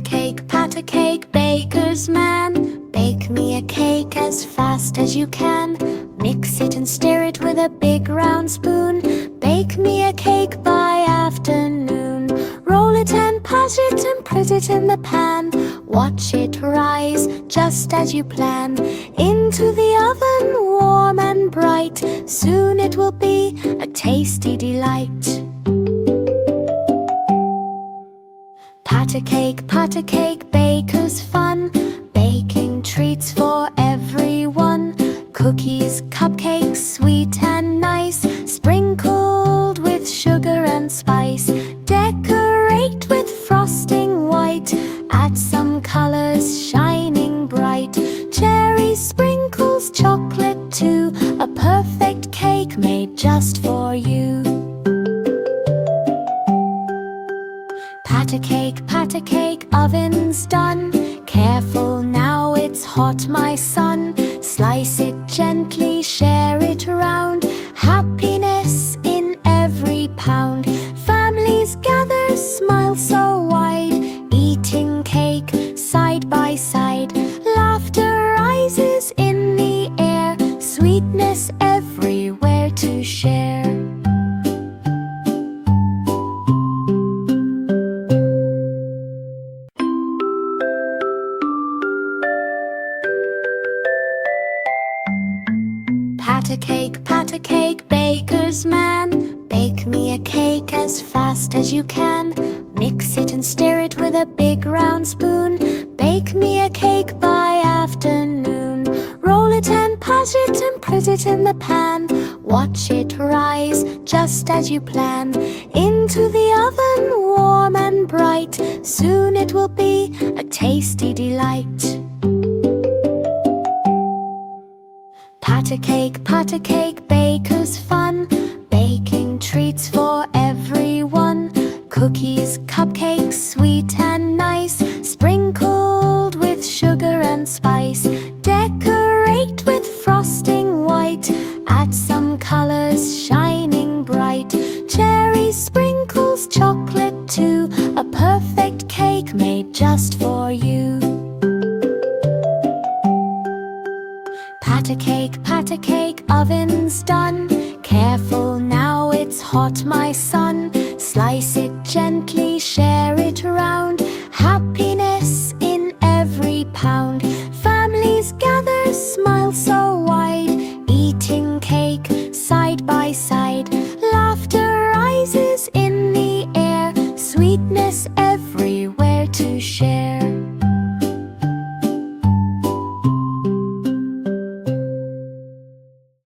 pat a cake, baker's man. Bake me a cake as fast as you can. Mix it and stir it with a big round spoon. Bake me a cake by afternoon. Roll it and pass it and put it in the pan. Watch it rise just as you plan. Into the oven, warm and bright. Soon it will be a tasty delight. Pat a cake, baker's fun. Baking treats for everyone. Cookies, cupcakes, sweet and nice. Sprinkled with sugar and spice. Decorate with frosting white. Add some colors shining bright. Cherry sprinkles, chocolate too. A perfect cake made just for you. Pat a cake, oven's done. Careful now, it's hot, my son. Slice it gently, share it around. Happiness in every pound. Families gather, smile so wide. Eating cake side by side. Laughter rises in the air. Sweetness everywhere to share. Pat a cake, baker's man. Bake me a cake as fast as you can. Mix it and stir it with a big round spoon. Bake me a cake by afternoon. Roll it and pass it and put it in the pan. Watch it rise just as you plan. Into the oven, warm and bright. Soon it will be a tasty delight. Pat a cake, baker's fun. Baking treats for everyone. Cookies, cupcakes, sweet and nice. Sprinkled with sugar and spice. Decorate with frosting white. Add some colors shining bright. Cherry sprinkles, chocolate too. A perfect cake made just for you. Pat a cake, oven's done. Careful now, it's hot, my son. Slice it gently, share it around.